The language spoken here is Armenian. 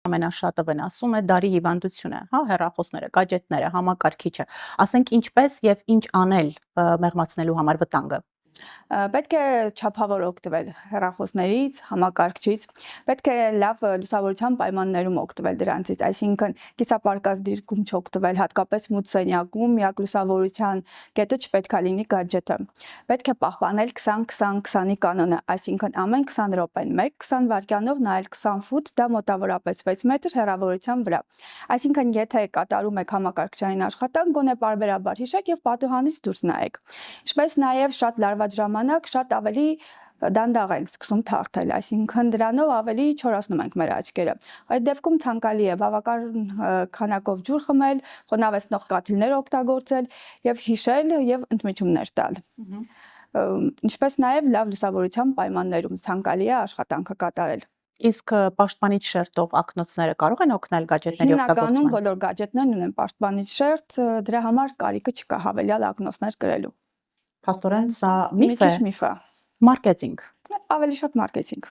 ամենաշատը վնասում է դարի հիվանդությունը, հա, հեռախոսները, գadgetները, համակարգիչը, ասենք ինչպես եւ ինչ անել մեղմացնելու համար վտանգը։ Պետք է չափավոր օգտվել հեռախոսներից, համակարգչից, պետք է լավ լուսավորության պայմաններում օգտվել դրանցից, այսինքն կիսապարկած դիրքում չօգտվել, հատկապես մութ սենյակում, միակ լուսավորության կետը չպետք է լինի գadget-ը։ Պետք է պահպանել 20-20-20-ի կանոնը, այսինքն ամեն 20 րոպեն 1-20 վայրկյանով նայել 20 ֆուտ, դա մոտավորապես 6 մետր հեռավորության վրա։ Այսինքն եթե կատարում եք համակարգչային աշխատանք, գոնե պարբերաբար հիշեք եւ պատուհանից դուրս նայեք։ Ինչպես նաեւ շատ լարված ժամանակ շատ ավելի դանդաղ ենք սկսում թարթել, այսինքն դրանով ավելի չորացնում ենք մեր աչքերը։ Այդ դեպքում ցանկալի է բավական քանակով ջուր խմել, խոնավեցնող կաթիլներ օգտագործել եւ հիշել եւ ընդմիջումներ տալ։ Ինչպես նաեւ լավ լուսավորության պայմաններում ցանկալի է աշխատանքը կատարել։ Իսկ պաշտպանիչ շերտով ակնոցները կարող են օգնել գadgetների օգտագործման։ Հիմնականում բոլոր գadgetներն ունեն պաշտպանիչ շերտ, դրա համար կարիքը չկա հավելյալ ակնոցներ գրելու։ Փաստորեն սա Մի միֆ է, քիչ միֆ է։ մարքեթինգ։ Ավելի շատ մարքեթինգ։